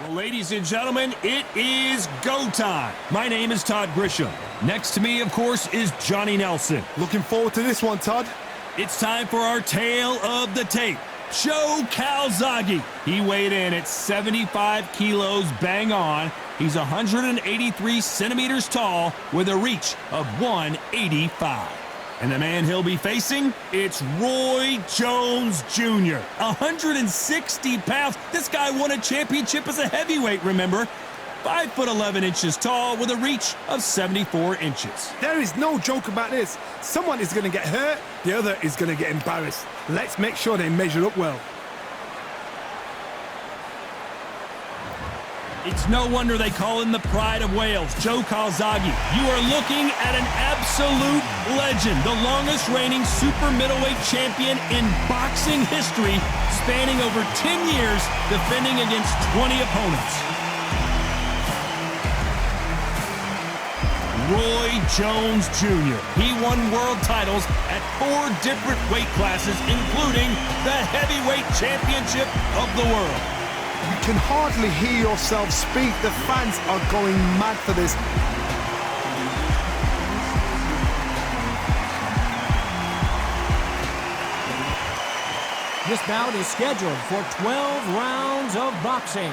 Well, ladies and gentlemen, it is go time. My name is Todd Grisham. Next to me, of course, is Johnny Nelson. Looking forward to this one, Todd. It's time for our tale of the tape. Joe Calzaghe. He weighed in at 75 kilos bang on. He's 183 centimeters tall with a reach of 185. And the man he'll be facing, it's Roy Jones Jr. 160 pounds. This guy won a championship as a heavyweight, remember? 5'11" inches tall with a reach of 74 inches. There is no joke about this. Someone is going to get hurt, the other is going to get embarrassed. Let's make sure they measure up well. It's no wonder they call him the pride of Wales, Joe Calzaghe. You are looking at an absolute legend, the longest reigning super middleweight champion in boxing history, spanning over 10 years, defending against 20 opponents. Roy Jones Jr. He won world titles at 4 different weight classes, including the heavyweight championship of the world. You can hardly hear yourself speak. The fans are going mad for this. This bout is scheduled for 12 rounds of boxing.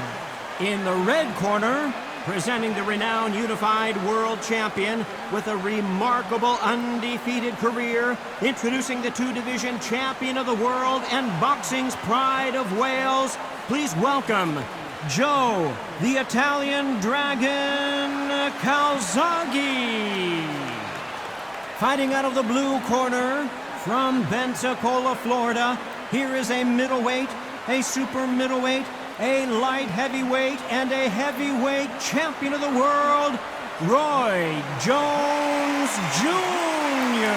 In the red corner, presenting the renowned unified world champion with a remarkable undefeated career, introducing the 2-division champion of the world and boxing's pride of Wales, please welcome Joe, the Italian Dragon Calzaghe. Fighting out of the blue corner from Pensacola, Florida, here is a middleweight, a super middleweight, a light heavyweight, and a heavyweight champion of the world, Roy Jones Jr.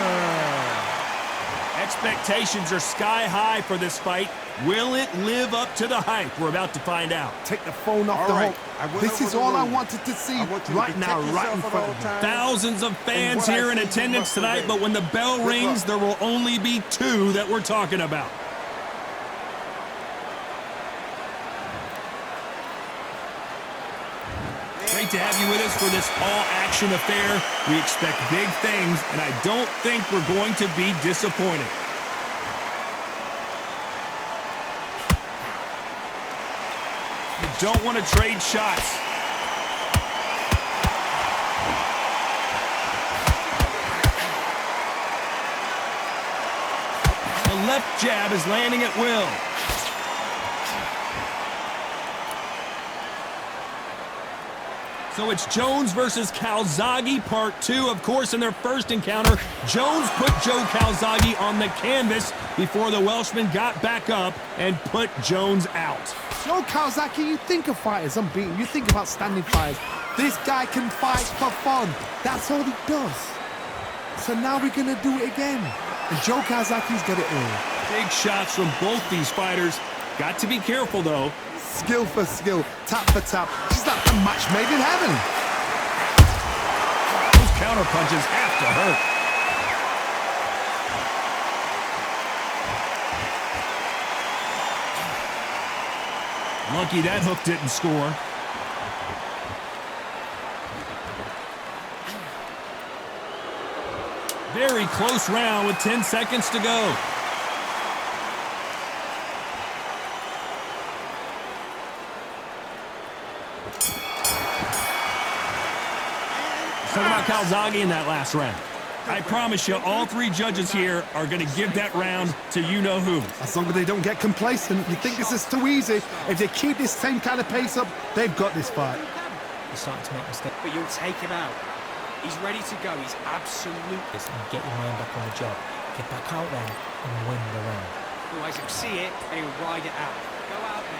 Expectations are sky high for this fight. Will it live up to the hype? We're about to find out. Take the phone off the hook. This is all I wanted to see right now, right in front of me. Thousands of fans here in attendance tonight, but when the bell rings, there will only be 2 that we're talking about. Great to have you with us for this all-action affair. We expect big things, and I don't think we're going to be disappointed. You don't want to trade shots. The left jab is landing at will. So it's Jones versus Calzaghe, part 2. Of course, in their first encounter, Jones put Joe Calzaghe on the canvas before the Welshman got back up and put Jones out. Joe Calzaghe, you think of fighters unbeaten. You think about standing fighters. This guy can fight for fun. That's all he does. So now we're going to do it again. And Joe Calzaghe's got it all. Big shots from both these fighters. Got to be careful, though. Skill for skill, tap for tap. Just like a match made in heaven. Those counter punches have to hurt. Lucky that hook didn't score. Very close round with 10 seconds to go. Talk about Calzaghe in that last round. I promise you, all 3 judges here are going to give that round to you-know-who. As long as they don't get complacent. You think this is too easy. If they keep this same kind of pace up, they've got this fight. He's starting to make mistakes. But you'll take him out. He's ready to go. He's absolutely... And get your mind back on the job. Get back out there and win the round. Otherwise, he'll see it and he'll ride it out. Go out there.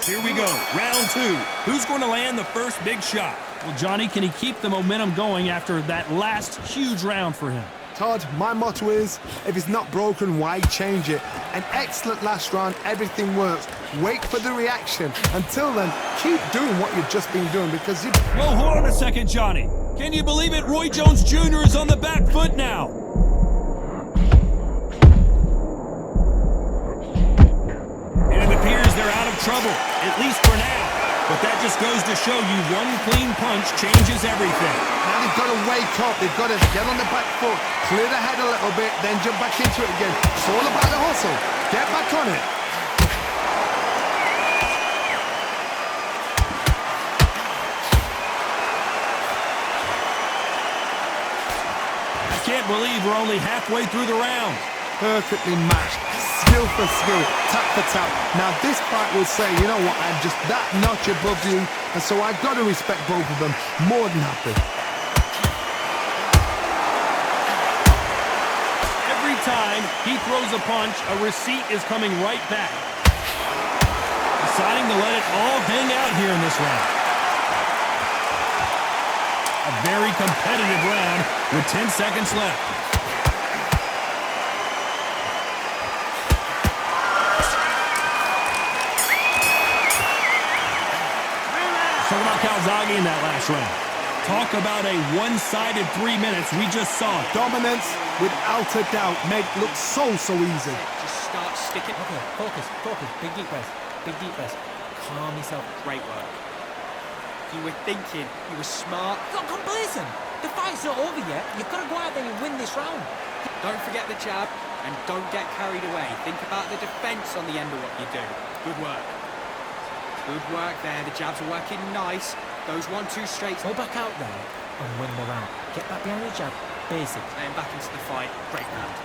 Here we go, round 2. Who's going to land the first big shot? Well, Johnny, can he keep the momentum going after that last huge round for him? Todd, my motto is, if it's not broken, why change it? An excellent last round, everything works. Wait for the reaction. Until then, keep doing what you've just been doing because you... Well, hold on a second, Johnny. Can you believe it? Roy Jones Jr. is on the back foot now. And it appears they're out of trouble, at least for now. But that just goes to show you one clean punch changes everything. Now they've got to wake up. They've got to get on the back foot, clear the head a little bit, then jump back into it again. It's all about the hustle. Get back on it. I can't believe we're only halfway through the round. Perfectly matched, skill for skill, tap for tap. Now this fight will say, you know what, I'm just that notch above you, and so I've got to respect both of them. More than happy. Every time he throws a punch, a receipt is coming right back. Deciding to let it all hang out here in this round. A very competitive round with 10 seconds left. Talk about Calzaghe in that last round. Talk about a one-sided 3 minutes. We just saw it. Dominance, without a doubt, make look so easy. Just start sticking. Okay, focus. Big deep breath. Calm yourself. Great work. You were thinking, you were smart. Don't complacent. The fight's not over yet. You've got to go out there and win this round. Don't forget the jab and don't get carried away. Think about the defense on the end of what you do. Good work. Good work there. The jabs are working nice. Those 1-2 straights. Go back out there and win the round. Get back behind the jab. Basics. And back into the fight. Great round.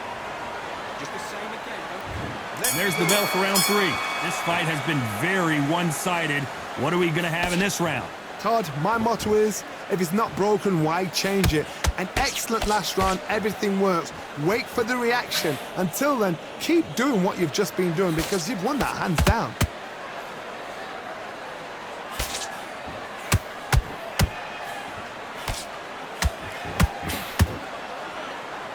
Just the same again. And there's the bell for round 3. This fight has been very one-sided. What are we going to have in this round? Todd, my motto is, if it's not broken, why change it? An excellent last round, everything works. Wait for the reaction. Until then, keep doing what you've just been doing because you've won that hands down.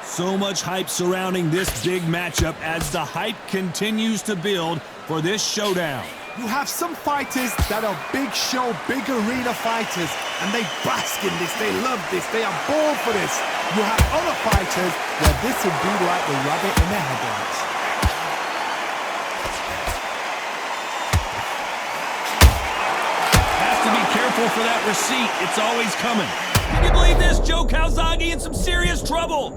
So much hype surrounding this big matchup as the hype continues to build for this showdown. You have some fighters that are big show, big arena fighters, and they bask in this, they love this, they are born for this. You have other fighters where this would be like the rabbit in the headlights. Has to be careful for that receipt. It's always coming. Can you believe this? Joe Calzaghe in some serious trouble.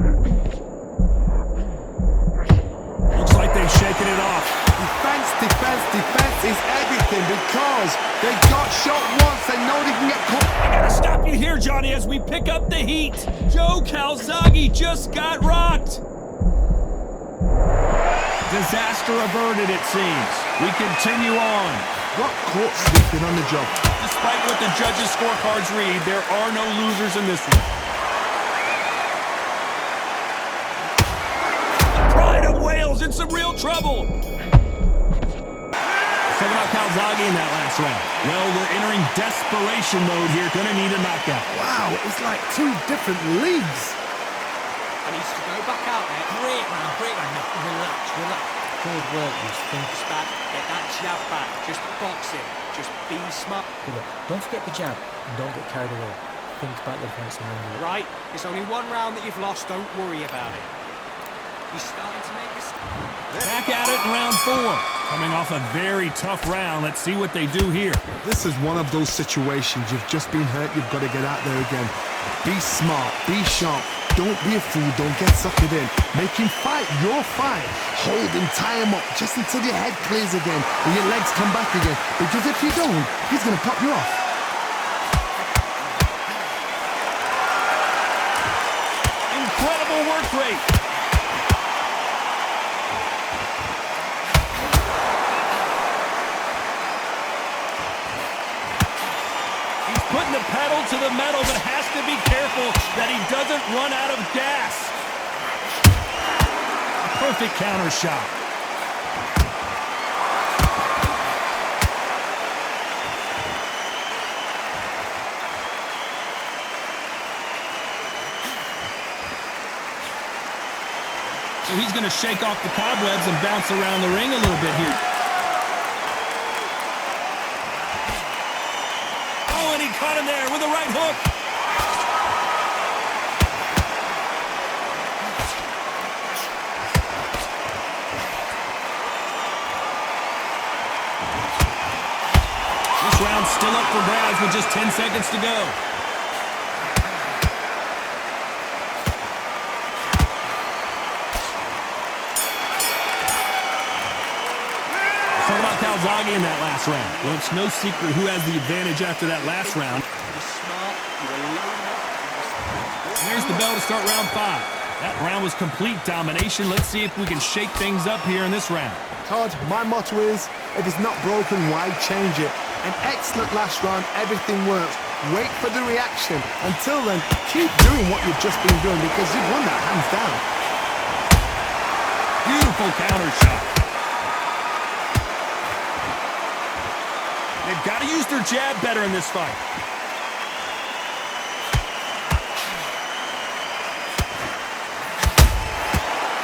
Looks like they've shaken it off. Defense is everything because they got shot once, they know they can get caught. I gotta stop you here, Johnny, as we pick up the heat. Joe Calzaghe just got rocked. Disaster averted, it seems. We continue on. Got caught sleeping on the job. Despite what the judges' scorecards read, there are no losers in this one. The Pride of Wales in some real trouble. Talk about Calzaghe in that last round. Well, we're entering desperation mode here. Gonna need a knockout. Wow, it's like two different leagues. I need to go back out there. Great man. Relax. Good work, you think. Just back. Get that jab back. Just box it. Just be smart. Good luck. Don't forget the jab and don't get carried away. Think about the defense and win. Right? It's only one round that you've lost. Don't worry about it. You're starting to make this. Back at it in round 4. Coming off a very tough round. Let's see what they do here. This is one of those situations. You've just been hurt. You've got to get out there again. Be smart. Be sharp. Don't be a fool. Don't get suckered in. Make him fight your fight. Hold him. Tie him up just until your head clears again and your legs come back again. Because if you don't, he's going to pop you off. Incredible work rate. Putting the pedal to the metal, but has to be careful that he doesn't run out of gas. A perfect counter shot. So he's going to shake off the cobwebs and bounce around the ring a little bit here. Caught him there with a right hook. This round still up for grabs with just 10 seconds to go. Talk about Calzaghe in that last round. Well, it's no secret who has the advantage after that last round. There's the bell to start round 5. That round was complete domination. Let's see if we can shake things up here in this round. Todd, my motto is, if it's not broken, why change it? An excellent last round, everything works. Wait for the reaction. Until then, keep doing what you've just been doing because you've won that hands down. Beautiful counter shot. They've got to use their jab better in this fight.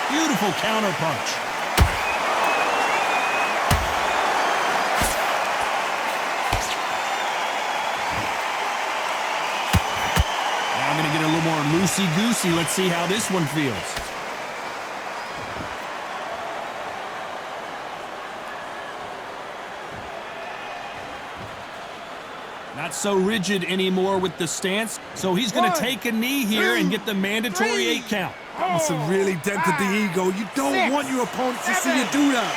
Beautiful counter punch. Now I'm going to get a little more loosey-goosey. Let's see how this one feels. Not so rigid anymore with the stance, so he's going to take a knee here and get the mandatory 8 count. That must have really dented the ego. You don't want your opponent to see you do that.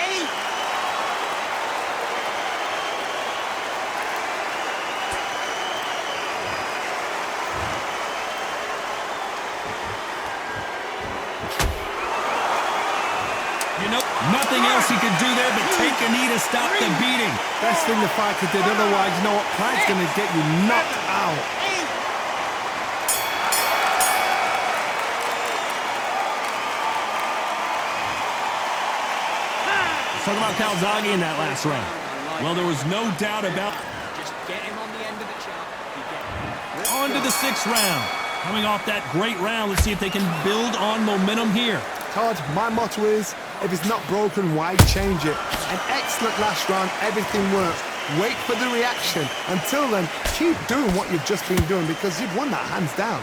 You know, nothing else he could do there but take a knee to stop the beating. Best thing the fighter did, otherwise, you know what? Pride's going to get you knocked out. Talk about Calzaghe in that last round. Well, there was no doubt about. Just get him on the end of the jab. On to the 6th round. Coming off that great round, let's see if they can build on momentum here. Todd, my motto is, if it's not broken, why change it? An excellent last round, everything works. Wait for the reaction. Until then, keep doing what you've just been doing because you've won that hands down.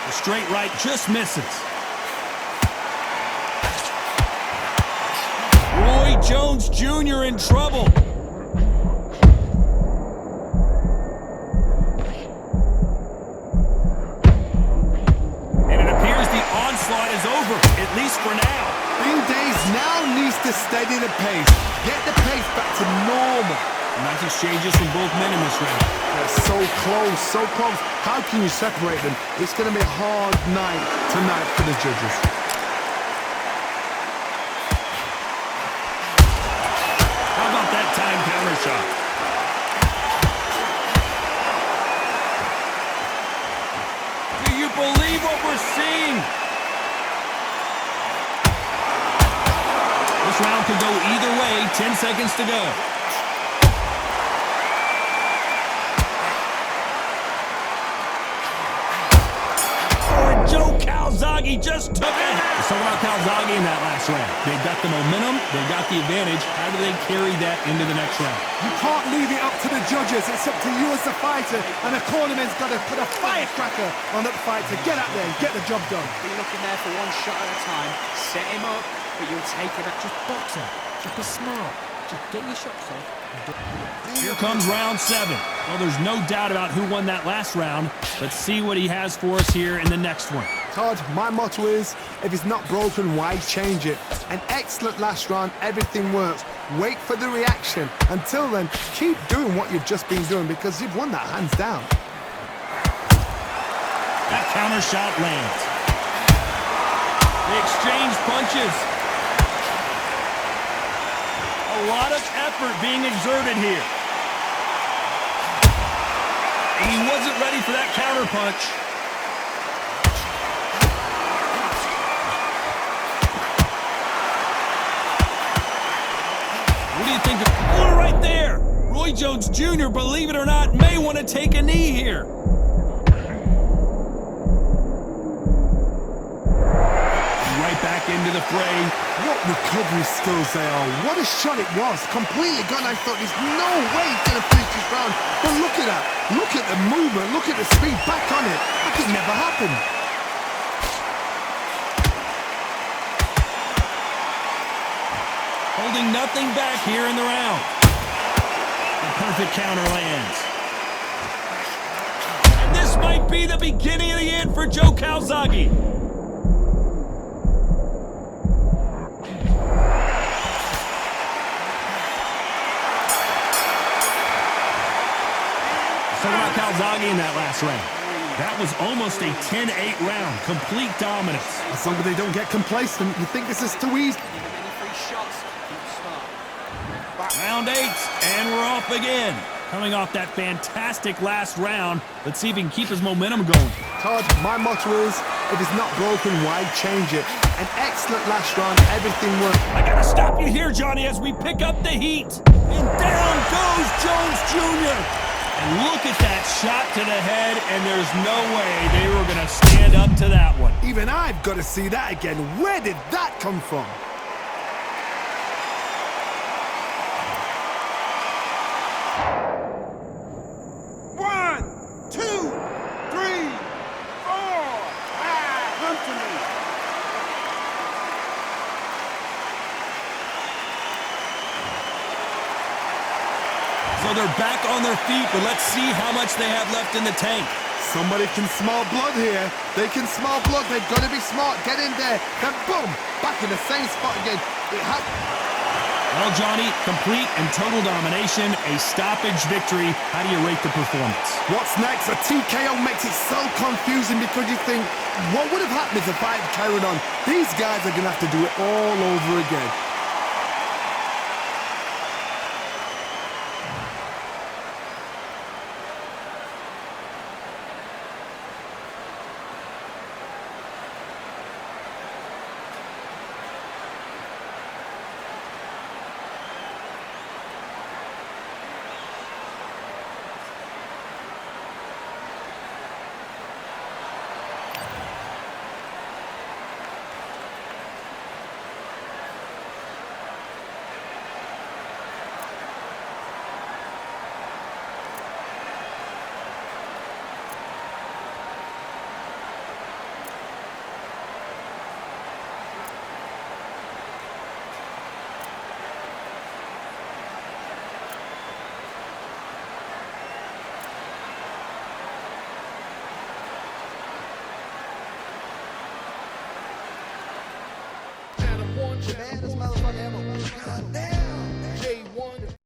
The straight right just misses. Roy Jones Jr. in trouble. And it appears the onslaught is over, at least for now. Bing Days now needs to steady the pace. Get the pace back to normal. Nice exchanges from both men in this round. They're so close, so close. How can you separate them? It's going to be a hard night tonight for the judges. How about that time counter shot? Do you believe what we're seeing? This round could go either way. 10 seconds to go. Calzaghe just took it. So about Calzaghe in that last round. They've got the momentum. They've got the advantage. How do they carry that into the next round? You can't leave it up to the judges. It's up to you as the fighter. And the cornerman's got to put a firecracker on that fight to get out there and get the job done. Be looking there for one shot at a time. Set him up, but you'll take it up. Just box him. Just be smart. Just get your shots off. Here comes round 7. Well, there's no doubt about who won that last round. Let's see what he has for us here in the next one. Todd, my motto is, if it's not broken, why change it? An excellent last round, everything works. Wait for the reaction. Until then, keep doing what you've just been doing because you've won that hands down. That counter shot lands. They exchange punches. A lot of effort being exerted here. And he wasn't ready for that counter punch. What do you think of... Oh, right there! Roy Jones Jr., believe it or not, may want to take a knee here. Right back into the fray. What recovery skills they are. What a shot it was. Completely gone. I thought there's no way he's going to finish this round. But look at that. Look at the movement. Look at the speed back on it. That could never happen. Holding nothing back here in the round. The perfect counter lands. And this might be the beginning of the end for Joe Calzaghe. Talk about Calzaghe in that last round. That was almost a 10-8 round. Complete dominance. As long as they don't get complacent, you think this is too easy. Many free shots. Keep smart. Round 8, and we're off again. Coming off that fantastic last round, let's see if he can keep his momentum going. Todd, my motto is, if it's not broken, why change it? An excellent last round, everything worked. I gotta stop you here, Johnny, as we pick up the heat. And down goes Jones Jr. And look at that shot to the head, and there's no way they were gonna stand up to that one. Even I've got to see that again. Where did that come from? One, two, three, four, five. Come to me. So they're back on their feet, but let's see how much they have left in the tank. Somebody can smell blood here. They can smell blood. They've got to be smart. Get in there. Then boom, back in the same spot again. Well, Johnny, complete and total domination, a stoppage victory. How do you rate the performance? What's next? A TKO makes it so confusing because you think, what would have happened if the fight had carried on? These guys are going to have to do it all over again. The baddest